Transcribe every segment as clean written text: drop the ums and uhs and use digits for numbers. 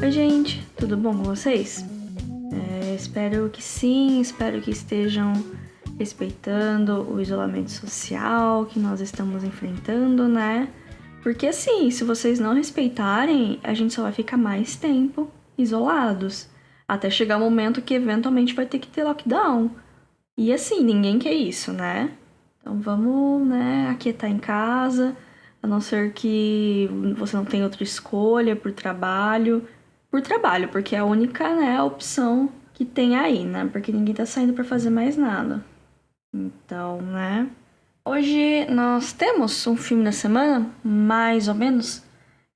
Oi, gente, tudo bom com vocês? Espero que sim, espero que estejam respeitando o isolamento social que nós estamos enfrentando, né? Porque assim, se vocês não respeitarem, a gente só vai ficar mais tempo isolados, até chegar o momento que eventualmente vai ter que ter lockdown. E assim, ninguém quer isso, né? Então vamos, né, aquietar em casa, a não ser que você não tenha outra escolha por trabalho. Por trabalho, porque é a única, né, opção que tem aí, né? Porque ninguém tá saindo pra fazer mais nada. Então, né? Hoje nós temos um filme da semana, mais ou menos.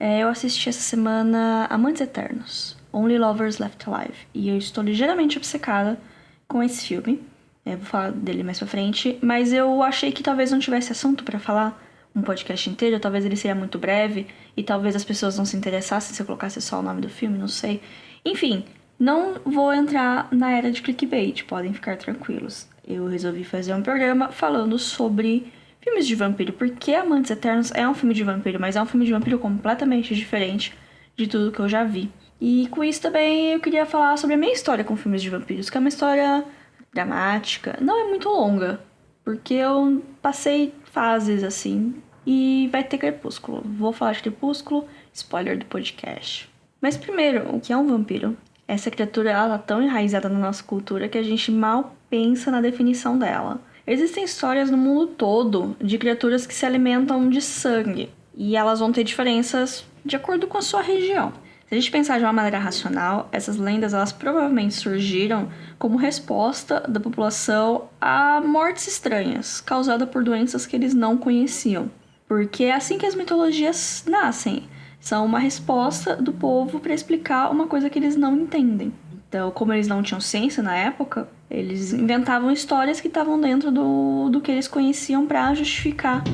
Eu assisti essa semana Amantes Eternos, Only Lovers Left Alive. E eu estou ligeiramente obcecada com esse filme. Vou falar dele mais pra frente. Mas eu achei que talvez não tivesse assunto pra falar um podcast inteiro. Talvez ele seria muito breve. E talvez as pessoas não se interessassem se eu colocasse só o nome do filme, não sei. Enfim, não vou entrar na era de clickbait, podem ficar tranquilos. Eu resolvi fazer um programa falando sobre filmes de vampiro, porque Amantes Eternos é um filme de vampiro, mas é um filme de vampiro completamente diferente de tudo que eu já vi. E com isso também eu queria falar sobre a minha história com filmes de vampiros, que é uma história dramática, não é muito longa, porque eu passei fases assim, e vai ter Crepúsculo. Vou falar de Crepúsculo, spoiler do podcast. Mas primeiro, o que é um vampiro? Essa criatura ela tá tão enraizada na nossa cultura que a gente mal pensa na definição dela. Existem histórias no mundo todo de criaturas que se alimentam de sangue, e elas vão ter diferenças de acordo com a sua região. Se a gente pensar de uma maneira racional, essas lendas elas provavelmente surgiram como resposta da população a mortes estranhas, causadas por doenças que eles não conheciam. Porque é assim que as mitologias nascem. São uma resposta do povo para explicar uma coisa que eles não entendem. Então, como eles não tinham ciência na época, eles inventavam histórias que estavam dentro do que eles conheciam para justificar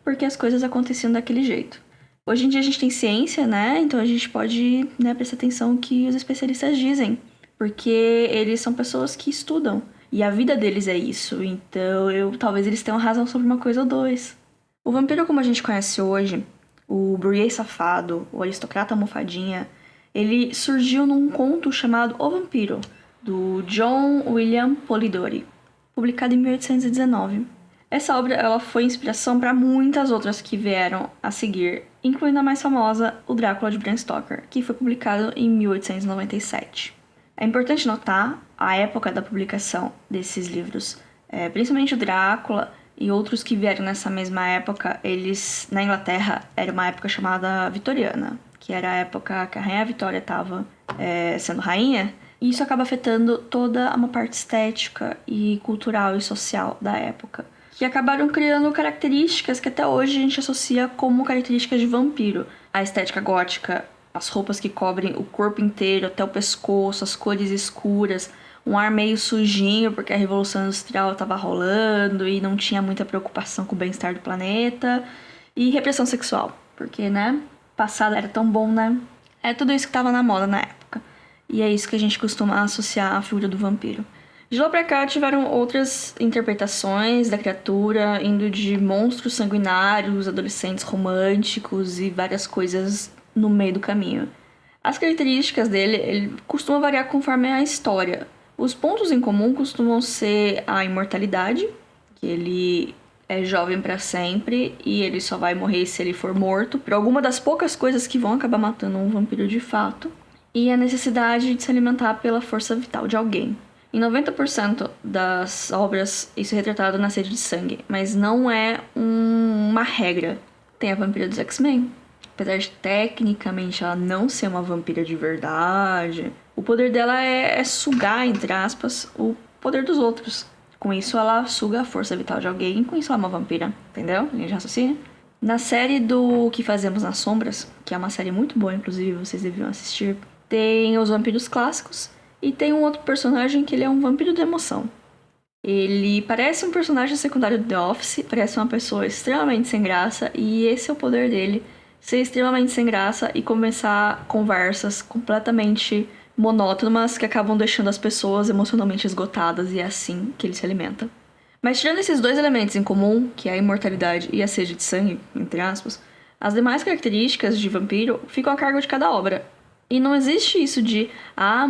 porque as coisas aconteciam daquele jeito. Hoje em dia a gente tem ciência, né? Então a gente pode, né, prestar atenção no que os especialistas dizem. Porque eles são pessoas que estudam. E a vida deles é isso. Então talvez eles tenham razão sobre uma coisa ou dois. O vampiro como a gente conhece hoje, o Burguês Safado, o Aristocrata Almofadinha, ele surgiu num conto chamado O Vampiro, do John William Polidori, publicado em 1819. Essa obra ela foi inspiração para muitas outras que vieram a seguir, incluindo a mais famosa, O Drácula de Bram Stoker, que foi publicado em 1897. É importante notar a época da publicação desses livros, principalmente o Drácula e outros que vieram nessa mesma época, eles, na Inglaterra, era uma época chamada vitoriana, que era a época que a Rainha Vitória estava sendo rainha, e isso acaba afetando toda uma parte estética e cultural e social da época, que acabaram criando características que até hoje a gente associa como características de vampiro. A estética gótica, as roupas que cobrem o corpo inteiro até o pescoço, as cores escuras, um ar meio sujinho, porque a Revolução Industrial estava rolando e não tinha muita preocupação com o bem-estar do planeta. E repressão sexual, porque, né, passado era tão bom, né? É tudo isso que estava na moda na época. E é isso que a gente costuma associar à figura do vampiro. De lá pra cá tiveram outras interpretações da criatura, indo de monstros sanguinários, adolescentes românticos e várias coisas no meio do caminho. As características dele, ele costuma variar conforme a história. Os pontos em comum costumam ser a imortalidade, que ele é jovem para sempre e ele só vai morrer se ele for morto, por alguma das poucas coisas que vão acabar matando um vampiro de fato, e a necessidade de se alimentar pela força vital de alguém. Em 90% das obras, isso é retratado na sede de sangue, mas não é uma regra. Tem a vampira dos X-Men. Apesar de tecnicamente ela não ser uma vampira de verdade, o poder dela é sugar, entre aspas, o poder dos outros. Com isso ela suga a força vital de alguém, com isso ela é uma vampira, entendeu? A gente raciocina. Na série do O Que Fazemos nas Sombras, que é uma série muito boa, inclusive vocês deviam assistir, tem os vampiros clássicos e tem um outro personagem que ele é um vampiro de emoção. Ele parece um personagem secundário do The Office, parece uma pessoa extremamente sem graça, e esse é o poder dele, ser extremamente sem graça e começar conversas completamente monótonas que acabam deixando as pessoas emocionalmente esgotadas, e é assim que ele se alimenta. Mas tirando esses dois elementos em comum, que é a imortalidade e a sede de sangue, entre aspas, as demais características de vampiro ficam a cargo de cada obra. E não existe isso de,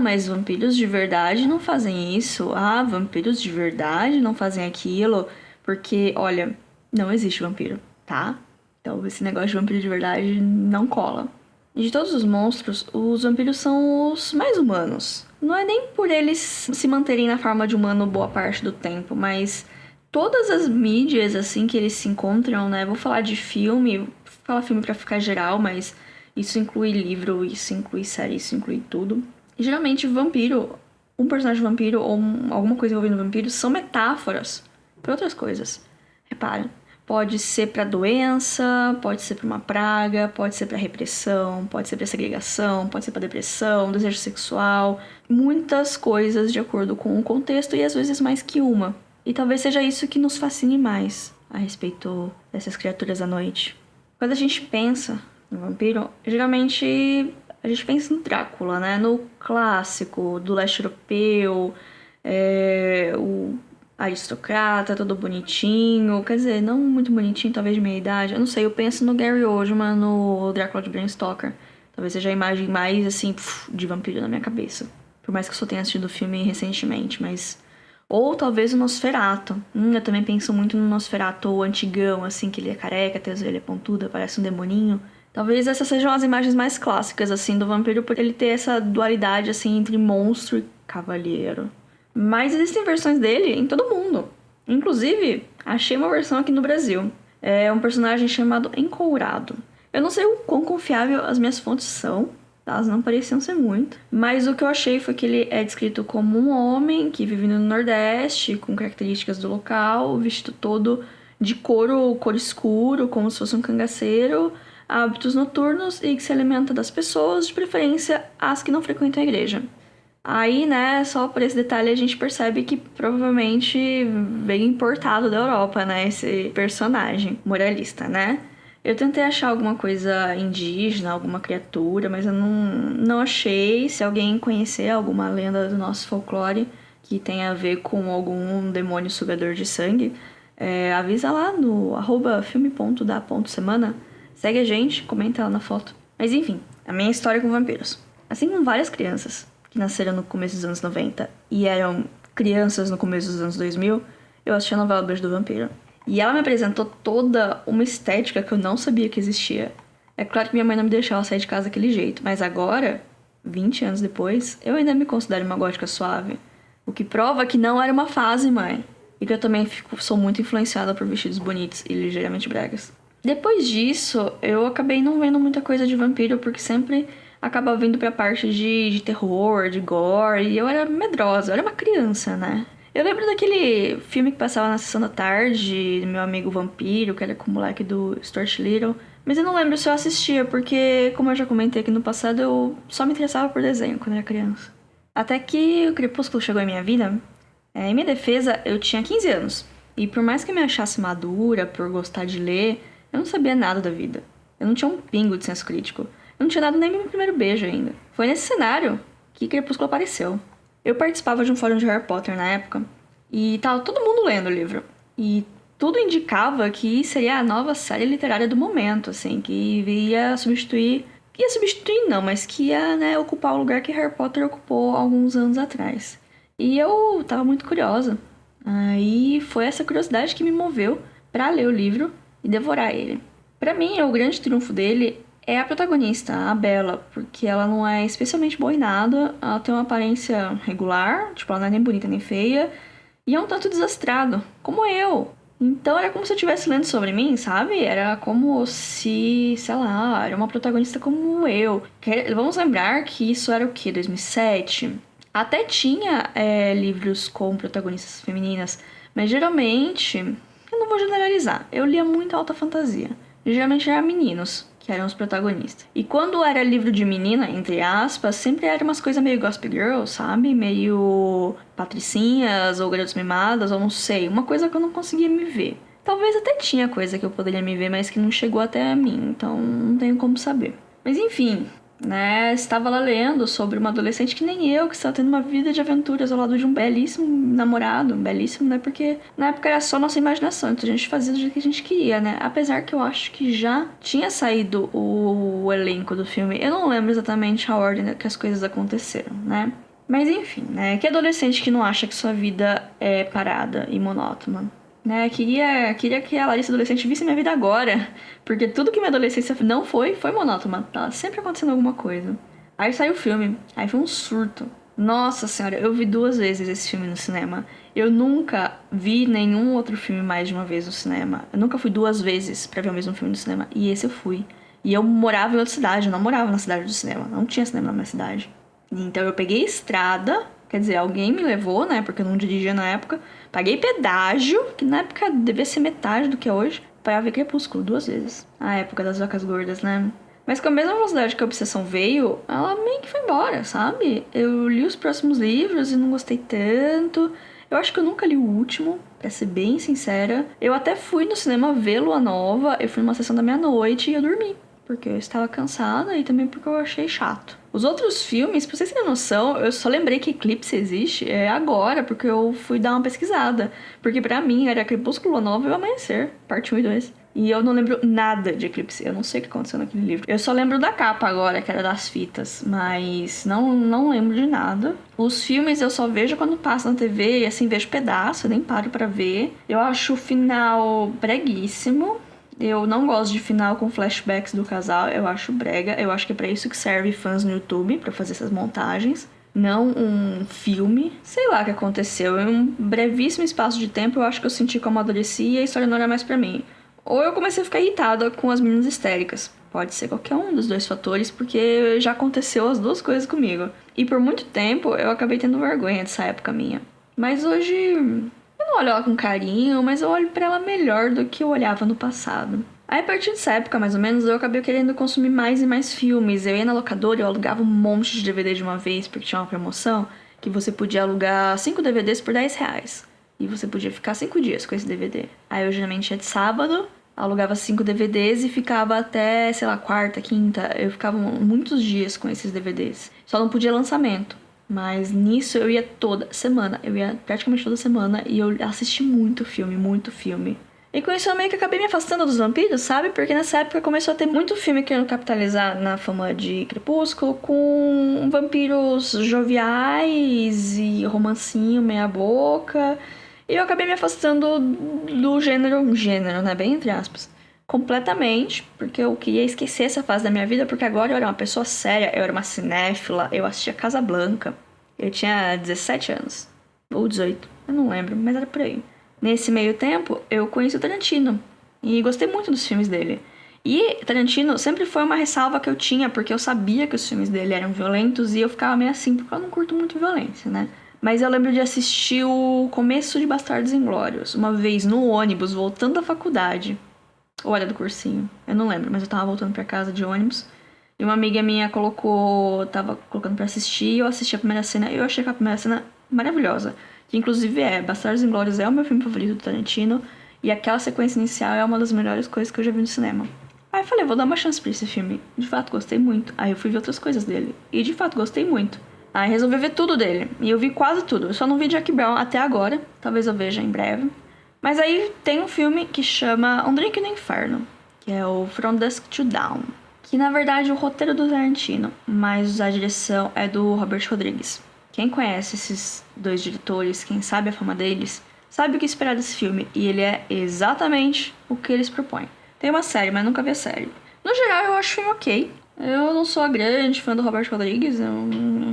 mas vampiros de verdade não fazem isso. Vampiros de verdade não fazem aquilo. Porque, olha, não existe vampiro, tá? Então esse negócio de vampiro de verdade não cola. E de todos os monstros, os vampiros são os mais humanos. Não é nem por eles se manterem na forma de humano boa parte do tempo, mas todas as mídias, assim, que eles se encontram, né? Vou falar de filme, vou falar filme pra ficar geral, mas isso inclui livro, isso inclui série, isso inclui tudo. E, geralmente, vampiro, um personagem vampiro ou alguma coisa envolvendo vampiro são metáforas para outras coisas. Repara, pode ser para doença, pode ser para uma praga, pode ser para repressão, pode ser para segregação, pode ser para depressão, desejo sexual, muitas coisas de acordo com o contexto e às vezes mais que uma. E talvez seja isso que nos fascine mais a respeito dessas criaturas à noite. Quando a gente pensa no vampiro, geralmente a gente pensa no Drácula, né? No clássico do leste europeu, o aristocrata, todo bonitinho. Quer dizer, não muito bonitinho, talvez de meia idade. Eu não sei, eu penso no Gary Oldman, no Drácula de Bram Stoker. Talvez seja a imagem mais, assim, de vampiro na minha cabeça. Por mais que eu só tenha assistido o filme recentemente, mas... Ou talvez o Nosferatu. Eu também penso muito no Nosferatu antigão, assim, que ele é careca, tem as orelhas pontudas, parece um demoninho. Talvez essas sejam as imagens mais clássicas, assim, do vampiro, por ele ter essa dualidade, assim, entre monstro e cavalheiro. Mas existem versões dele em todo mundo. Inclusive, achei uma versão aqui no Brasil. É um personagem chamado Encourado. Eu não sei o quão confiável as minhas fontes são, tá? Elas não pareciam ser muito. Mas o que eu achei foi que ele é descrito como um homem que vive no Nordeste, com características do local, vestido todo de couro escuro, como se fosse um cangaceiro, hábitos noturnos e que se alimenta das pessoas, de preferência as que não frequentam a igreja. Aí, né, só por esse detalhe a gente percebe que provavelmente veio importado da Europa, né, esse personagem moralista, né? Eu tentei achar alguma coisa indígena, alguma criatura, mas eu não achei. Se alguém conhecer alguma lenda do nosso folclore que tenha a ver com algum demônio sugador de sangue, avisa lá no @filme.da.semana. Segue a gente, comenta lá na foto. Mas enfim, a minha história com vampiros. Assim como várias crianças que nasceram no começo dos anos 90 e eram crianças no começo dos anos 2000, eu assisti a novela Beijo do Vampiro. E ela me apresentou toda uma estética que eu não sabia que existia. É claro que minha mãe não me deixava sair de casa daquele jeito, mas agora, 20 anos depois, eu ainda me considero uma gótica suave. O que prova que não era uma fase, mãe. E que eu também sou muito influenciada por vestidos bonitos e ligeiramente bregas. Depois disso, eu acabei não vendo muita coisa de vampiro, porque sempre acabava vindo pra parte de terror, de gore, e eu era medrosa, eu era uma criança, né? Eu lembro daquele filme que passava na sessão da tarde, Meu Amigo Vampiro, que era com o moleque do Stuart Little, mas eu não lembro se eu assistia, porque, como eu já comentei aqui no passado, eu só me interessava por desenho quando era criança. Até que o Crepúsculo chegou em minha vida, em minha defesa, eu tinha 15 anos, e por mais que eu me achasse madura por gostar de ler, eu não sabia nada da vida. Eu não tinha um pingo de senso crítico. Eu não tinha dado nem meu primeiro beijo ainda. Foi nesse cenário que Crepúsculo apareceu. Eu participava de um fórum de Harry Potter na época e tava todo mundo lendo o livro. E tudo indicava que seria a nova série literária do momento, assim, que ia substituir... Ia substituir não, mas que ia, né, ocupar o lugar que Harry Potter ocupou alguns anos atrás. E eu tava muito curiosa. Aí foi essa curiosidade que me moveu pra ler o livro e devorar ele. Pra mim, o grande triunfo dele é a protagonista, a Bella, porque ela não é especialmente boa em nada, ela tem uma aparência regular, tipo, ela não é nem bonita nem feia, e é um tanto desastrado, como eu. Então era como se eu estivesse lendo sobre mim, sabe? Era como se, sei lá, era uma protagonista como eu. Vamos lembrar que isso era o quê? 2007? Até tinha livros com protagonistas femininas, mas geralmente, eu não vou generalizar, eu lia muito alta fantasia. Geralmente eram meninos que eram os protagonistas. E quando era livro de menina, entre aspas, sempre eram umas coisas meio Gossip Girl, sabe? Meio patricinhas ou garotas mimadas, ou não sei. Uma coisa que eu não conseguia me ver. Talvez até tinha coisa que eu poderia me ver, mas que não chegou até a mim. Então não tenho como saber. Mas enfim, né? Estava lá lendo sobre uma adolescente que nem eu, que estava tendo uma vida de aventuras ao lado de um belíssimo namorado. Belíssimo, né? Porque na época era só nossa imaginação, então a gente fazia do jeito que a gente queria, né? Apesar que eu acho que já tinha saído o elenco do filme. Eu não lembro exatamente a ordem que as coisas aconteceram, né? Mas enfim, né? Que adolescente que não acha que sua vida é parada e monótona? Né? Queria que a Larissa adolescente visse minha vida agora. Porque tudo que minha adolescência não foi monótona. Tá sempre acontecendo alguma coisa. Aí saiu o filme. Aí foi um surto. Nossa senhora, eu vi 2 vezes esse filme no cinema. Eu nunca vi nenhum outro filme mais de uma vez no cinema. Eu nunca fui 2 vezes pra ver o mesmo filme no cinema. E esse eu fui. E eu morava em outra cidade, eu não morava na cidade do cinema. Não tinha cinema na minha cidade. Então eu peguei estrada, quer dizer, alguém me levou, né? Porque eu não dirigia na época. Paguei pedágio, que na época devia ser metade do que é hoje, pra ver Crepúsculo 2 vezes. A época das vacas gordas, né? Mas com a mesma velocidade que a Obsessão veio, ela meio que foi embora, sabe? Eu li os próximos livros e não gostei tanto. Eu acho que eu nunca li o último, pra ser bem sincera. Eu até fui no cinema ver Lua Nova, eu fui numa sessão da meia-noite e eu dormi. Porque eu estava cansada e também porque eu achei chato. Os outros filmes, pra vocês terem noção, eu só lembrei que Eclipse existe agora, porque eu fui dar uma pesquisada. Porque pra mim era Crepúsculo, Lua Nova e o Amanhecer, parte 1 e 2. E eu não lembro nada de Eclipse, eu não sei o que aconteceu naquele livro. Eu só lembro da capa agora, que era das fitas, mas não lembro de nada. Os filmes eu só vejo quando passa na TV e assim vejo pedaço, eu nem paro pra ver. Eu acho o final breguíssimo. Eu não gosto de final com flashbacks do casal, eu acho brega. Eu acho que é pra isso que serve fãs no YouTube, pra fazer essas montagens. Não um filme. Sei lá o que aconteceu. Em um brevíssimo espaço de tempo, eu acho que eu senti que eu amadureci e a história não era mais pra mim. Ou eu comecei a ficar irritada com as meninas histéricas. Pode ser qualquer um dos 2 fatores, porque já aconteceu as 2 coisas comigo. E por muito tempo, eu acabei tendo vergonha dessa época minha. Mas hoje... eu não olho ela com carinho, mas eu olho pra ela melhor do que eu olhava no passado. Aí, a partir dessa época, mais ou menos, eu acabei querendo consumir mais e mais filmes. Eu ia na locadora e eu alugava um monte de DVD de uma vez, porque tinha uma promoção que você podia alugar 5 DVDs por R$10. E você podia ficar 5 dias com esse DVD. Aí eu geralmente ia de sábado, alugava 5 DVDs e ficava até, sei lá, quarta, quinta. Eu ficava muitos dias com esses DVDs. Só não podia lançamento. Mas nisso eu ia toda semana. Eu ia praticamente toda semana e eu assisti muito filme, muito filme. E com isso eu meio que acabei me afastando dos vampiros, sabe? Porque nessa época começou a ter muito filme querendo capitalizar na fama de Crepúsculo com vampiros joviais e romancinho meia boca. E eu acabei me afastando do gênero, né? Bem entre aspas. Completamente, porque eu queria esquecer essa fase da minha vida, porque agora eu era uma pessoa séria, eu era uma cinéfila, eu assistia Casablanca. Eu tinha 17 anos, ou 18, eu não lembro, mas era por aí. Nesse meio tempo, eu conheci o Tarantino, e gostei muito dos filmes dele. E Tarantino sempre foi uma ressalva que eu tinha, porque eu sabia que os filmes dele eram violentos, e eu ficava meio assim, porque eu não curto muito violência, né? Mas eu lembro de assistir o começo de Bastardos Inglórios, uma vez no ônibus, voltando da faculdade. Ou era do cursinho, eu não lembro, mas eu tava voltando pra casa de ônibus. E uma amiga minha tava colocando pra assistir, e eu assisti a primeira cena, e eu achei a primeira cena maravilhosa. Que inclusive Bastardos Inglórios é o meu filme favorito do Tarantino, e aquela sequência inicial é uma das melhores coisas que eu já vi no cinema. Aí eu falei, vou dar uma chance pra esse filme. De fato, gostei muito. Aí eu fui ver outras coisas dele. E de fato, gostei muito. Aí resolvi ver tudo dele. E eu vi quase tudo. Eu só não vi Jack Brown até agora. Talvez eu veja em breve. Mas aí tem um filme que chama Um Drink no Inferno, que é o From Dusk to Dawn. Que na verdade é o roteiro do Tarantino, mas a direção é do Robert Rodrigues. Quem conhece esses 2 diretores, quem sabe a fama deles, sabe o que esperar desse filme. E ele é exatamente o que eles propõem. Tem uma série, mas nunca vi a série. No geral, eu acho o filme ok. Eu não sou a grande fã do Robert Rodrigues,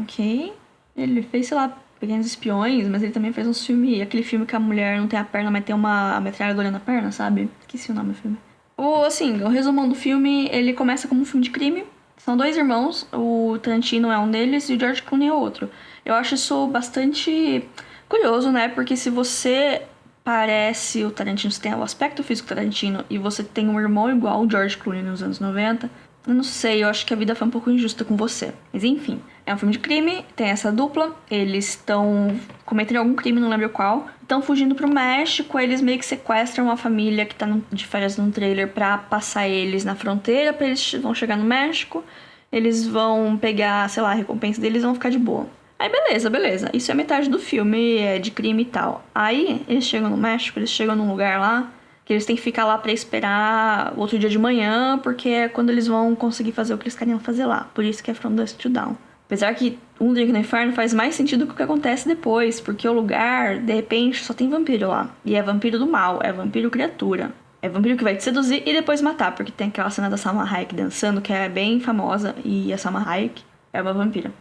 ok. Ele fez, sei lá, Pequenos Espiões, mas ele também fez uns filmes... aquele filme que a mulher não tem a perna, mas tem uma metralhadora na perna, sabe? Esqueci o nome do filme. O resumão do filme, ele começa como um filme de crime. São 2 irmãos, o Tarantino é um deles e o George Clooney é outro. Eu acho isso bastante curioso, né? Porque se você parece o Tarantino, você tem o aspecto físico do Tarantino e você tem um irmão igual o George Clooney nos anos 90... eu não sei, eu acho que a vida foi um pouco injusta com você. Mas enfim, é um filme de crime, tem essa dupla, eles estão cometendo algum crime, não lembro qual. Estão fugindo pro México, eles meio que sequestram uma família que tá de férias num trailer pra passar eles na fronteira, pra eles vão chegar no México. eles vão pegar, sei lá, a recompensa deles e vão ficar de boa. Aí beleza. Isso é metade do filme, é de crime e tal. Aí eles chegam no México, eles chegam num lugar lá que eles têm que ficar lá pra esperar outro dia de manhã, porque é quando eles vão conseguir fazer o que eles querem fazer lá. Por isso que é From Dusk to Dawn. Apesar que Um Drink no Inferno faz mais sentido que o que acontece depois, porque o lugar, de repente, só tem vampiro lá. E é vampiro do mal, é vampiro criatura. É vampiro que vai te seduzir e depois matar, porque tem aquela cena da Salma Hayek dançando, que é bem famosa, e a Salma Hayek é uma vampira.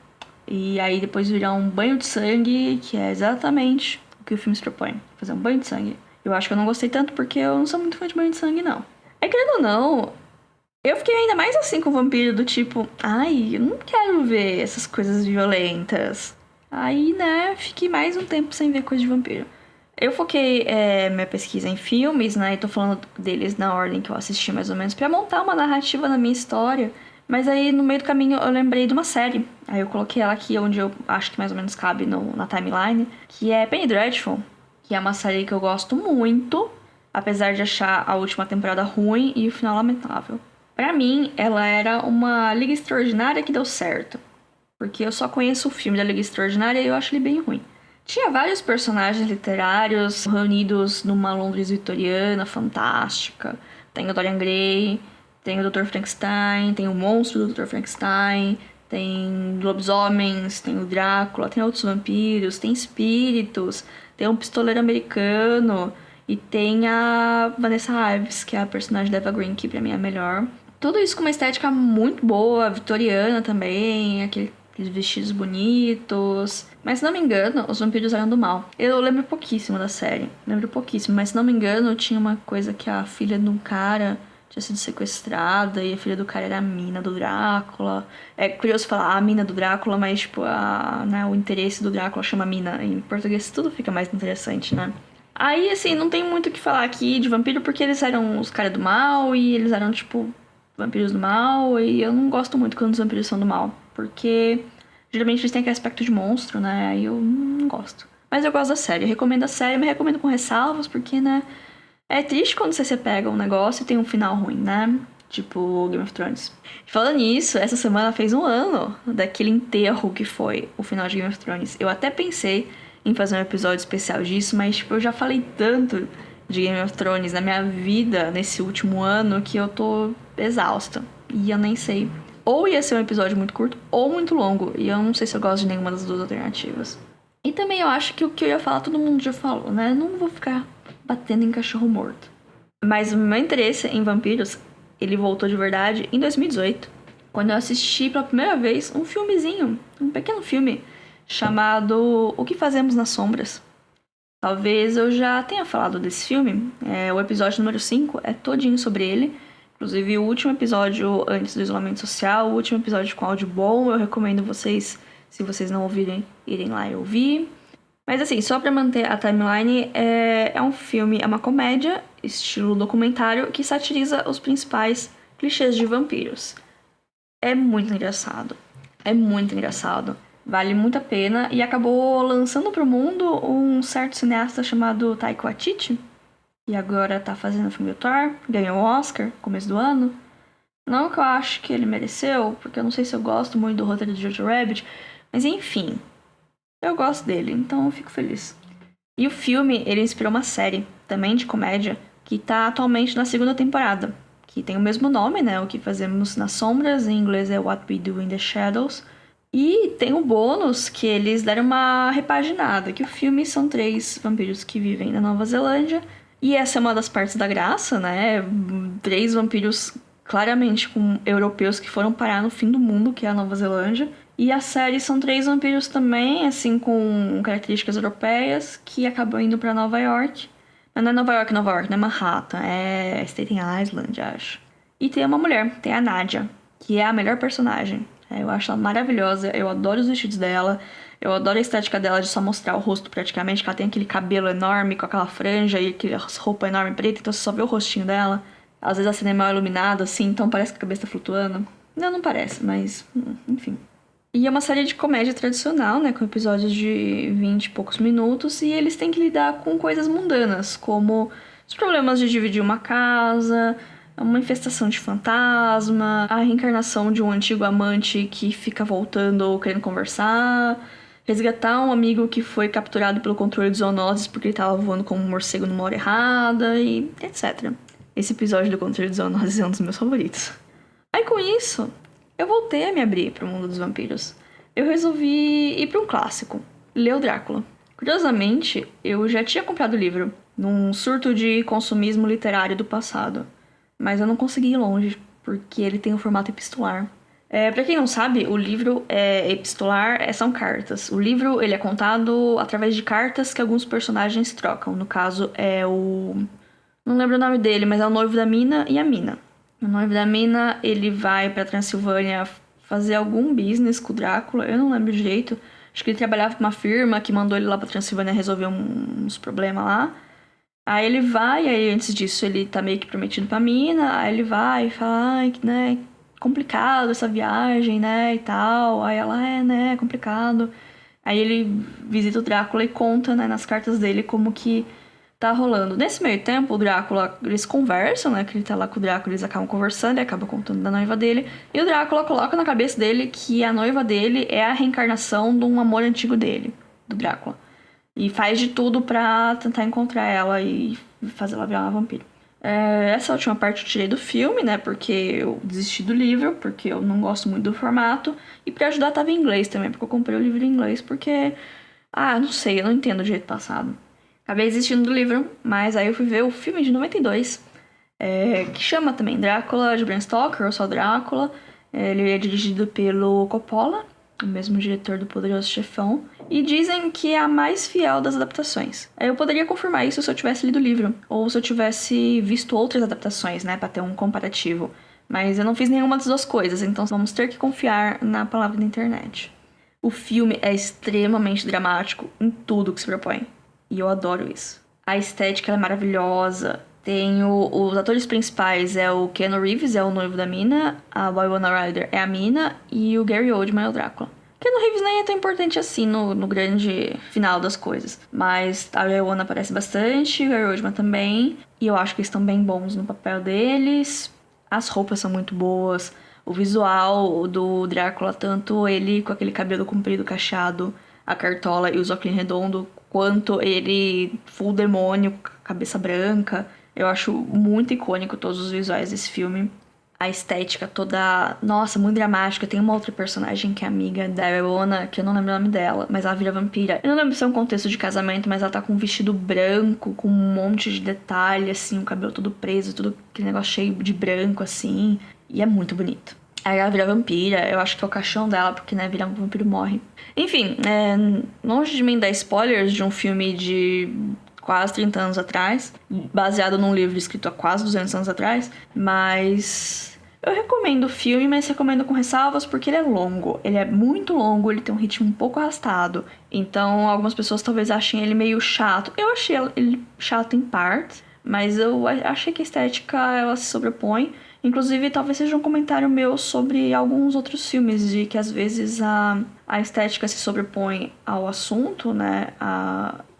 E aí depois virar um banho de sangue, que é exatamente o que o filme se propõe. Fazer um banho de sangue. Eu acho que eu não gostei tanto porque eu não sou muito fã de banho de sangue, não. É querendo ou não, eu fiquei ainda mais assim com o vampiro, do tipo, ai, eu não quero ver essas coisas violentas. Aí, né, fiquei mais um tempo sem ver coisa de vampiro. Eu foquei minha pesquisa em filmes, né, e tô falando deles na ordem que eu assisti mais ou menos, pra montar uma narrativa na minha história. Mas aí, no meio do caminho, eu lembrei de uma série. Aí eu coloquei ela aqui, onde eu acho que mais ou menos cabe na timeline, que é Penny Dreadful, que é uma série que eu gosto muito, apesar de achar a última temporada ruim e o final lamentável. Pra mim, ela era uma Liga Extraordinária que deu certo, porque eu só conheço o filme da Liga Extraordinária e eu acho ele bem ruim. Tinha vários personagens literários reunidos numa Londres vitoriana fantástica. Tem o Dorian Gray, tem o Dr. Frankenstein, tem o monstro do Dr. Frankenstein, tem lobisomens, tem o Drácula, tem outros vampiros, tem espíritos, tem um pistoleiro americano e tem a Vanessa Ives, que é a personagem da Eva Green, que pra mim é a melhor. Tudo isso com uma estética muito boa, vitoriana também, aqueles vestidos bonitos. Mas se não me engano, os vampiros eram do mal. Eu lembro pouquíssimo da série, mas se não me engano, tinha uma coisa que a filha de um cara tinha sido sequestrada e a filha do cara era a mina do Drácula. É curioso falar a mina do Drácula, mas tipo, o interesse do Drácula chama mina. Em português tudo fica mais interessante, né? Aí, assim, não tem muito o que falar aqui de vampiro, porque eles eram os caras do mal e eles eram, tipo, vampiros do mal. E eu não gosto muito quando os vampiros são do mal, porque geralmente eles têm aquele aspecto de monstro, né? Aí eu não gosto. Mas eu gosto da série, eu recomendo a série, mas recomendo com ressalvas, porque, né? É triste quando você pega um negócio e tem um final ruim, né? Tipo Game of Thrones. Falando nisso, essa semana fez um ano daquele enterro que foi o final de Game of Thrones. Eu até pensei em fazer um episódio especial disso, mas tipo, eu já falei tanto de Game of Thrones na minha vida nesse último ano que eu tô exausta. E eu nem sei. Ou ia ser um episódio muito curto ou muito longo. E eu não sei se eu gosto de nenhuma das duas alternativas. E também eu acho que o que eu ia falar todo mundo já falou, né? Não vou ficar batendo em cachorro morto. Mas o meu interesse em vampiros, ele voltou de verdade em 2018, quando eu assisti pela primeira vez um filmezinho, um pequeno filme, chamado O que Fazemos nas Sombras. Talvez eu já tenha falado desse filme, o episódio número 5 é todinho sobre ele. Inclusive o último episódio antes do isolamento social, o último episódio com áudio bom, eu recomendo vocês, se vocês não ouvirem, irem lá e ouvir. Mas assim, só pra manter a timeline, é um filme, é uma comédia, estilo documentário, que satiriza os principais clichês de vampiros. É muito engraçado. Vale muito a pena. E acabou lançando pro mundo um certo cineasta chamado Taika Waititi, que agora tá fazendo o filme do Thor, ganhou o Oscar no começo do ano. Não que eu acho que ele mereceu, porque eu não sei se eu gosto muito do roteiro de Jojo Rabbit, mas enfim, eu gosto dele, então eu fico feliz. E o filme, ele inspirou uma série, também de comédia, que tá atualmente na segunda temporada, que tem o mesmo nome, né? O que Fazemos nas Sombras, em inglês é What We Do in the Shadows. E tem um bônus que eles deram uma repaginada, que o filme são 3 vampiros que vivem na Nova Zelândia. E essa é uma das partes da graça, né? 3 vampiros claramente com europeus que foram parar no fim do mundo, que é a Nova Zelândia. E a série são 3 vampiros também, assim, com características europeias, que acabam indo pra Nova York. Mas não é Nova York, não é Manhattan, é Staten Island, acho. E tem uma mulher, tem a Nadia, que é a melhor personagem. Eu acho ela maravilhosa, eu adoro os vestidos dela, eu adoro a estética dela de só mostrar o rosto praticamente, que ela tem aquele cabelo enorme com aquela franja e aquela roupa enorme preta, então você só vê o rostinho dela. Às vezes a cena é mal iluminada, assim, então parece que a cabeça tá flutuando. Não parece, mas enfim. E é uma série de comédia tradicional, né, com episódios de 20 e poucos minutos, e eles têm que lidar com coisas mundanas, como os problemas de dividir uma casa, uma infestação de fantasma, a reencarnação de um antigo amante que fica voltando querendo conversar, resgatar um amigo que foi capturado pelo controle de zoonoses porque ele tava voando como um morcego numa hora errada e etc. Esse episódio do controle de zoonoses é um dos meus favoritos. Aí com isso, eu voltei a me abrir pro mundo dos vampiros. Eu resolvi ir pra um clássico, ler o Drácula. Curiosamente, eu já tinha comprado o livro, num surto de consumismo literário do passado. Mas eu não consegui ir longe, porque ele tem um formato epistolar. Pra quem não sabe, o livro é epistolar, são cartas. O livro ele é contado através de cartas que alguns personagens trocam. No caso, é o... não lembro o nome dele, mas é o noivo da Mina e a Mina. O noivo da Mina, ele vai pra Transilvânia fazer algum business com o Drácula, eu não lembro direito. Acho que ele trabalhava com uma firma que mandou ele lá pra Transilvânia resolver uns problemas lá. Aí ele vai, aí antes disso ele tá meio que prometido pra Mina, aí ele vai e fala, ai, né, complicado essa viagem, né, e tal. Aí ela, né, complicado. Aí ele visita o Drácula e conta, né, nas cartas dele como que tá rolando. Nesse meio tempo, o Drácula, eles conversam, né, que ele tá lá com o Drácula, eles acabam conversando, ele acaba contando da noiva dele. E o Drácula coloca na cabeça dele que a noiva dele é a reencarnação de um amor antigo dele, do Drácula. E faz de tudo pra tentar encontrar ela e fazer ela virar uma vampira. Essa última parte eu tirei do filme, né? Porque eu desisti do livro, porque eu não gosto muito do formato. E pra ajudar tava em inglês também, porque eu comprei o livro em inglês, porque... não sei, eu não entendo o jeito passado. Acabei desistindo do livro, mas aí eu fui ver o filme de 92, que chama também Drácula, de Bram Stoker, ou só Drácula. Ele é dirigido pelo Coppola, o mesmo diretor do Poderoso Chefão, e dizem que é a mais fiel das adaptações. Eu poderia confirmar isso se eu tivesse lido o livro, ou se eu tivesse visto outras adaptações, né, pra ter um comparativo. Mas eu não fiz nenhuma das duas coisas, então vamos ter que confiar na palavra da internet. O filme é extremamente dramático em tudo que se propõe, e eu adoro isso. A estética é maravilhosa. Tem os atores principais, é o Keanu Reeves, é o noivo da Mina, a Winona Ryder é a Mina, e o Gary Oldman é o Drácula. Keanu Reeves nem é tão importante assim no grande final das coisas, mas a Winona aparece bastante, o Gary Oldman também, e eu acho que eles estão bem bons no papel deles. As roupas são muito boas, o visual do Drácula, tanto ele com aquele cabelo comprido, cacheado, a cartola e os óculos redondos, quanto ele full demônio, cabeça branca. Eu acho muito icônico todos os visuais desse filme. A estética toda, nossa, muito dramática. Tem uma outra personagem que é amiga da Winona, que eu não lembro o nome dela, mas ela vira vampira. Eu não lembro se é um contexto de casamento, mas ela tá com um vestido branco, com um monte de detalhe, assim, o cabelo todo preso, tudo aquele negócio cheio de branco, assim. E é muito bonito. Aí ela vira vampira, eu acho que é o caixão dela, porque, né, virar um vampiro morre. Enfim, longe de mim dar spoilers de um filme de quase 30 anos atrás, baseado num livro escrito há quase 200 anos atrás, mas eu recomendo o filme, mas recomendo com ressalvas porque ele é longo. Ele é muito longo, ele tem um ritmo um pouco arrastado, então algumas pessoas talvez achem ele meio chato. Eu achei ele chato em parte, mas eu achei que a estética ela se sobrepõe. Inclusive, talvez seja um comentário meu sobre alguns outros filmes, de que às vezes a estética se sobrepõe ao assunto, né?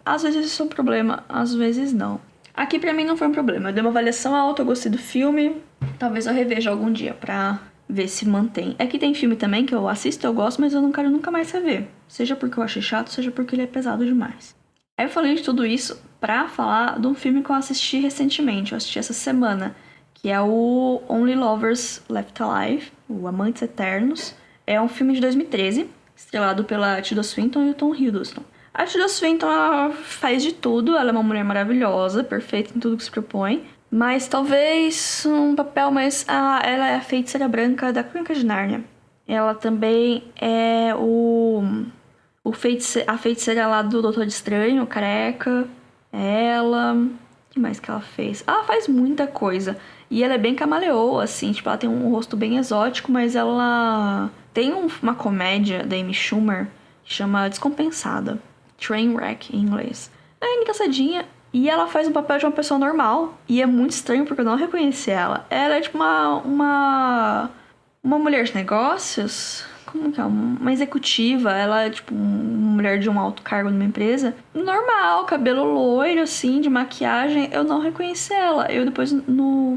Às vezes isso é um problema, às vezes não. Aqui pra mim não foi um problema, eu dei uma avaliação alta, eu gostei do filme, talvez eu reveja algum dia pra ver se mantém. É que tem filme também que eu assisto, eu gosto, mas eu não quero nunca mais rever. Seja porque eu achei chato, seja porque ele é pesado demais. Aí eu falei de tudo isso pra falar de um filme que eu assisti recentemente, eu assisti essa semana, que é o Only Lovers Left Alive, o Amantes Eternos. É um filme de 2013, estrelado pela Tilda Swinton e o Tom Hiddleston. A Tilda Swinton, ela faz de tudo, ela é uma mulher maravilhosa, perfeita em tudo que se propõe, mas talvez um papel mais... ela é a feiticeira branca da Crônica de Nárnia. Ela também é a feiticeira lá do Doutor Estranho, careca. Ela... O que mais que ela fez? Ela faz muita coisa. E ela é bem camaleoa, assim, tipo, ela tem um rosto bem exótico, mas ela tem uma comédia da Amy Schumer que chama Descompensada. Trainwreck em inglês. É engraçadinha e ela faz um papel de uma pessoa normal. E é muito estranho porque eu não reconheci ela. Ela é tipo uma mulher de negócios. como que é? Uma executiva, ela é tipo uma mulher de um alto cargo numa empresa. Normal, cabelo loiro, assim, de maquiagem. Eu não reconheci ela. Eu depois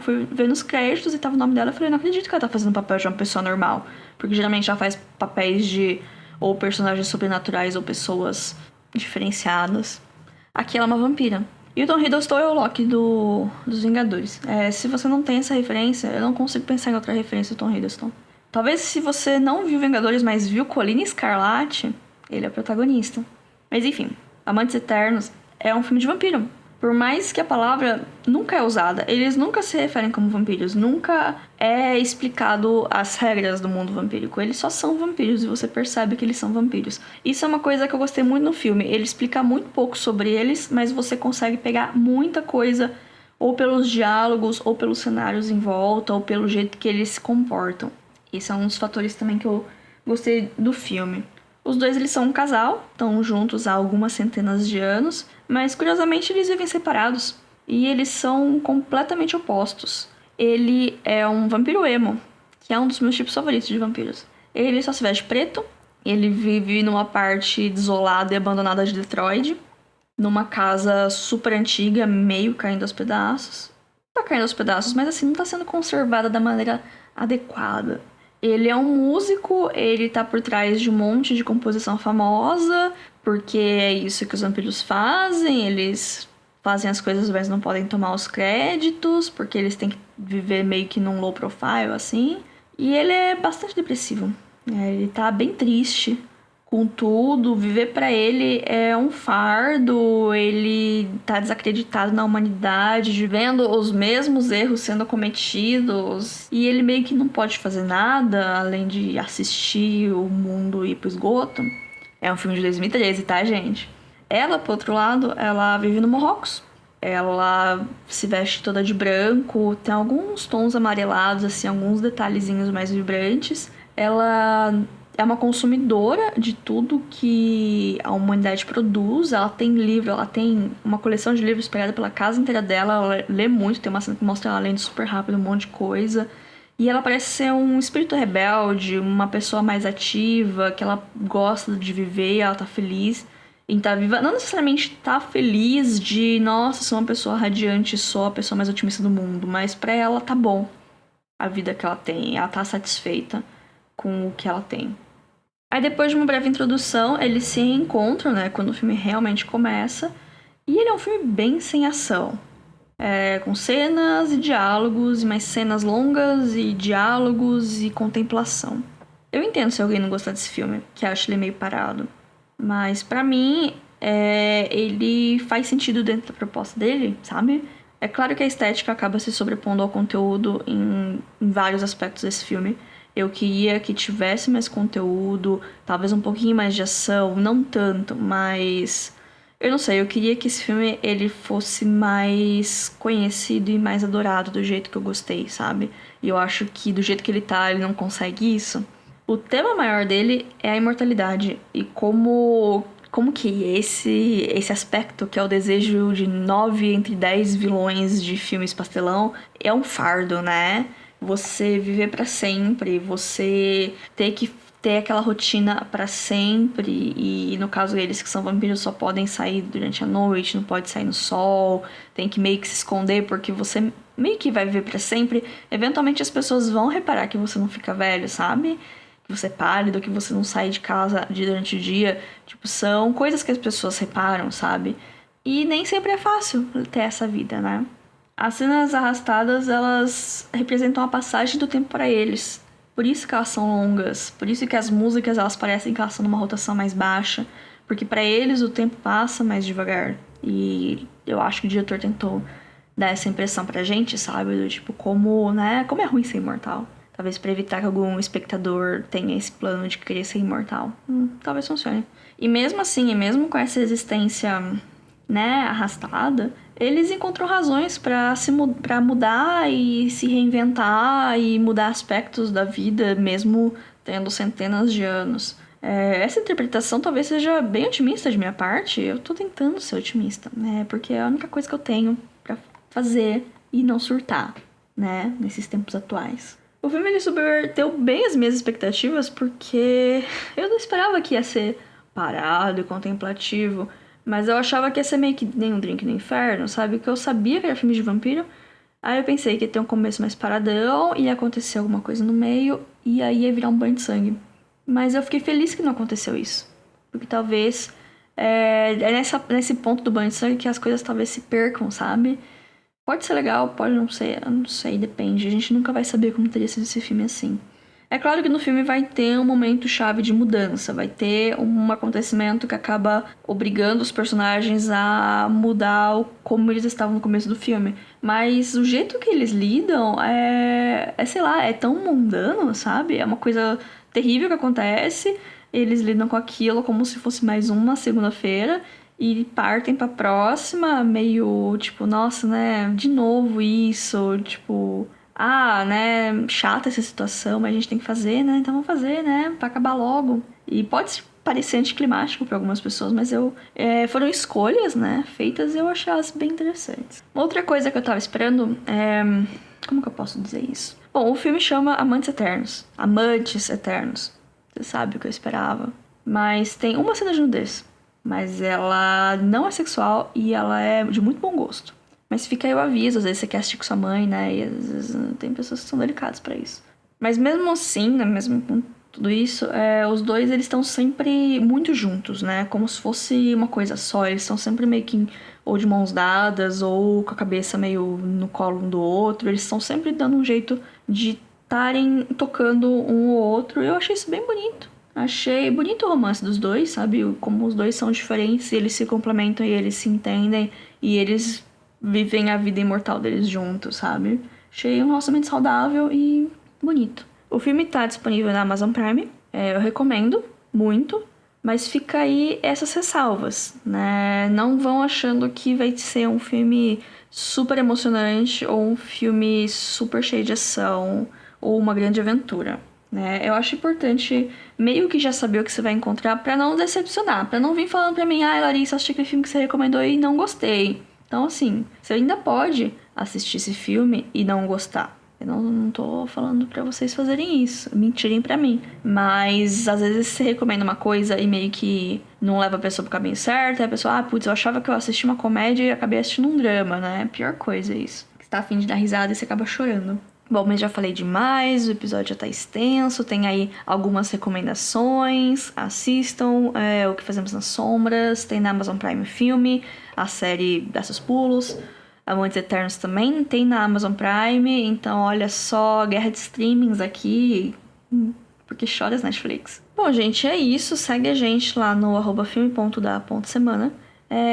fui ver nos créditos e tava o nome dela. Eu falei, não acredito que ela tá fazendo papel de uma pessoa normal. Porque geralmente ela faz papéis de ou personagens sobrenaturais ou pessoas diferenciadas. Aqui ela é uma vampira. E o Tom Hiddleston é o Loki dos Vingadores. Se você não tem essa referência, eu não consigo pensar em outra referência do Tom Hiddleston. Talvez se você não viu Vingadores, mas viu Colina Escarlate, ele é o protagonista. Mas enfim, Amantes Eternos é um filme de vampiro. Por mais que a palavra nunca é usada, eles nunca se referem como vampiros. Nunca é explicado as regras do mundo vampírico. Eles só são vampiros e você percebe que eles são vampiros. Isso é uma coisa que eu gostei muito no filme. Ele explica muito pouco sobre eles, mas você consegue pegar muita coisa ou pelos diálogos, ou pelos cenários em volta, ou pelo jeito que eles se comportam. Esse é um dos fatores também que eu gostei do filme. Os dois, eles são um casal, estão juntos há algumas centenas de anos, mas curiosamente eles vivem separados. E eles são completamente opostos. Ele é um vampiro emo, que é um dos meus tipos favoritos de vampiros. Ele só se veste preto, ele vive numa parte desolada e abandonada de Detroit, numa casa super antiga, meio caindo aos pedaços. Tá caindo aos pedaços, mas assim, não tá sendo conservada da maneira adequada. Ele é um músico, ele tá por trás de um monte de composição famosa, porque é isso que os vampiros fazem, eles fazem as coisas, mas não podem tomar os créditos, porque eles têm que viver meio que num low profile, assim. E ele é bastante depressivo, ele tá bem triste com tudo, viver pra ele é um fardo, ele tá desacreditado na humanidade, vendo os mesmos erros sendo cometidos, e ele meio que não pode fazer nada além de assistir o mundo ir pro esgoto. É um filme de 2013, tá, gente? Ela, por outro lado, ela vive no Marrocos. Ela se veste toda de branco, tem alguns tons amarelados, assim, alguns detalhezinhos mais vibrantes. Ela é uma consumidora de tudo que a humanidade produz. Ela tem livro, ela tem uma coleção de livros espalhada pela casa inteira dela. Ela lê muito, tem uma cena que mostra ela lendo super rápido um monte de coisa. E ela parece ser um espírito rebelde, uma pessoa mais ativa, que ela gosta de viver, ela tá feliz em estar viva. Não necessariamente tá feliz de, nossa, sou uma pessoa radiante, sou a pessoa mais otimista do mundo, mas pra ela tá bom a vida que ela tem, ela tá satisfeita com o que ela tem. Aí depois de uma breve introdução, eles se reencontram, né, quando o filme realmente começa. E ele é um filme bem sem ação. Com cenas e diálogos, mais cenas longas e diálogos e contemplação. Eu entendo se alguém não gostar desse filme, que acha ele meio parado. Mas pra mim, ele faz sentido dentro da proposta dele, sabe? É claro que a estética acaba se sobrepondo ao conteúdo em vários aspectos desse filme. Eu queria que tivesse mais conteúdo, talvez um pouquinho mais de ação, não tanto, mas eu não sei, eu queria que esse filme ele fosse mais conhecido e mais adorado do jeito que eu gostei, sabe? E eu acho que do jeito que ele tá, ele não consegue isso. O tema maior dele é a imortalidade e como que esse aspecto, que é o desejo de 9 entre 10 vilões de filmes pastelão, é um fardo, né? Você viver pra sempre, você ter que ter aquela rotina pra sempre, e no caso eles que são vampiros só podem sair durante a noite, não pode sair no sol, tem que meio que se esconder porque você meio que vai viver pra sempre. Eventualmente as pessoas vão reparar que você não fica velho, sabe? Que você é pálido, que você não sai de casa durante o dia. Tipo, são coisas que as pessoas reparam, sabe? E nem sempre é fácil ter essa vida, né? As cenas arrastadas, elas representam a passagem do tempo para eles. Por isso que elas são longas. Por isso que as músicas, elas parecem que elas estão numa rotação mais baixa. Porque para eles o tempo passa mais devagar. E eu acho que o diretor tentou dar essa impressão pra gente, sabe? Do tipo, como é ruim ser imortal. Talvez para evitar que algum espectador tenha esse plano de querer ser imortal. Talvez funcione. E mesmo assim, e mesmo com essa existência, arrastada, eles encontram razões pra mudar e se reinventar e mudar aspectos da vida, mesmo tendo centenas de anos. Essa interpretação talvez seja bem otimista de minha parte. Eu tô tentando ser otimista, porque é a única coisa que eu tenho pra fazer e não surtar, nesses tempos atuais. O filme ele subverteu bem as minhas expectativas, porque eu não esperava que ia ser parado e contemplativo, mas eu achava que ia ser meio que nem um Drink no Inferno, sabe? Que eu sabia que era filme de vampiro, aí eu pensei que ia ter um começo mais paradão, ia acontecer alguma coisa no meio, e aí ia virar um banho de sangue. Mas eu fiquei feliz que não aconteceu isso, porque talvez nesse ponto do banho de sangue que as coisas talvez se percam, sabe? Pode ser legal, pode não ser, eu não sei, depende. A gente nunca vai saber como teria sido esse filme assim. É claro que no filme vai ter um momento chave de mudança, vai ter um acontecimento que acaba obrigando os personagens a mudar como eles estavam no começo do filme. Mas o jeito que eles lidam sei lá, é tão mundano, sabe? É uma coisa terrível que acontece, eles lidam com aquilo como se fosse mais uma segunda-feira. E partem pra próxima, meio tipo, nossa, né? De novo isso, tipo, né? Chata essa situação, mas a gente tem que fazer, né? Então vamos fazer, né? Pra acabar logo. E pode parecer anticlimático pra algumas pessoas, mas foram escolhas, né? Feitas e eu achei elas bem interessantes. Outra coisa que eu tava esperando é. Como que eu posso dizer isso? Bom, o filme chama Amantes Eternos. Amantes Eternos. Você sabe o que eu esperava. Mas tem uma cena de nudez. Mas ela não é sexual e ela é de muito bom gosto. Mas fica aí o aviso, às vezes você quer assistir com sua mãe, né? E às vezes tem pessoas que são delicadas pra isso. Mas mesmo assim, né? Mesmo com tudo isso, os dois eles estão sempre muito juntos, né? Como se fosse uma coisa só. Eles estão sempre meio que ou de mãos dadas ou com a cabeça meio no colo um do outro. Eles estão sempre dando um jeito de estarem tocando um ou outro. E eu achei isso bem bonito. Achei bonito o romance dos dois, sabe? Como os dois são diferentes, eles se complementam e eles se entendem e eles vivem a vida imortal deles juntos, sabe? Achei um relacionamento saudável e bonito. O filme tá disponível na Amazon Prime, eu recomendo muito, mas fica aí essas ressalvas, né? Não vão achando que vai ser um filme super emocionante ou um filme super cheio de ação ou uma grande aventura. Né? Eu acho importante meio que já saber o que você vai encontrar pra não decepcionar, pra não vir falando pra mim, Larissa, assisti aquele filme que você recomendou e não gostei. Então, assim, você ainda pode assistir esse filme e não gostar. Eu não tô falando pra vocês fazerem isso, mentirem pra mim. Mas, às vezes, você recomenda uma coisa e meio que não leva a pessoa pro caminho certo, e a pessoa, putz, eu achava que eu assisti uma comédia e acabei assistindo um drama, né? Pior coisa é isso. Você tá afim de dar risada e você acaba chorando. Bom, mas já falei demais, o episódio já tá extenso, tem aí algumas recomendações, assistam O Que Fazemos nas Sombras, tem na Amazon Prime Filme, a série Dá Seus Pulos, Amantes Eternos também tem na Amazon Prime, então olha só, guerra de streamings aqui, porque choras Netflix. Bom, gente, é isso, segue a gente lá no @filme.da.semana.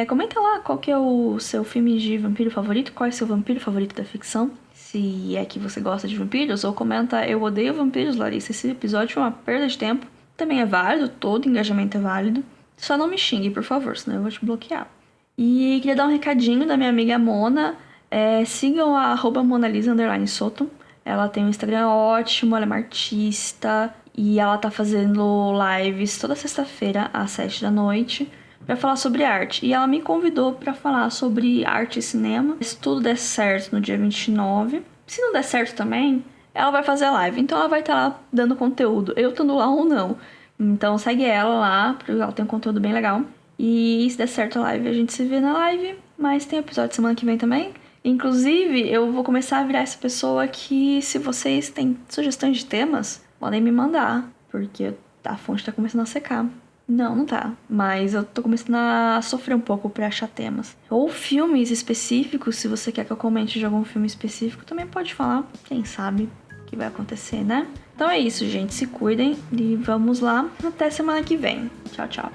Comenta lá qual que é o seu filme de vampiro favorito, qual é o seu vampiro favorito da ficção. Se é que você gosta de vampiros, ou comenta, eu odeio vampiros, Larissa, esse episódio foi uma perda de tempo. Também é válido, todo engajamento é válido. Só não me xingue, por favor, senão eu vou te bloquear. E queria dar um recadinho da minha amiga Mona. Sigam a @monalisa_soto. Ela tem um Instagram ótimo, ela é uma artista. E ela tá fazendo lives toda sexta-feira, às 7 da noite, pra falar sobre arte. E ela me convidou pra falar sobre arte e cinema. Se tudo der certo no dia 29. Se não der certo também, ela vai fazer a live. Então ela vai estar lá dando conteúdo, eu estando lá ou não. Então segue ela lá, porque ela tem um conteúdo bem legal. E se der certo a live, a gente se vê na live. Mas tem episódio semana que vem também. Inclusive, eu vou começar a virar essa pessoa que, se vocês têm sugestões de temas, podem me mandar. Porque a fonte tá começando a secar. Não tá. Mas eu tô começando a sofrer um pouco pra achar temas. Ou filmes específicos, se você quer que eu comente de algum filme específico, também pode falar. Quem sabe o que vai acontecer, né? Então é isso, gente. Se cuidem e vamos lá. Até semana que vem. Tchau, tchau.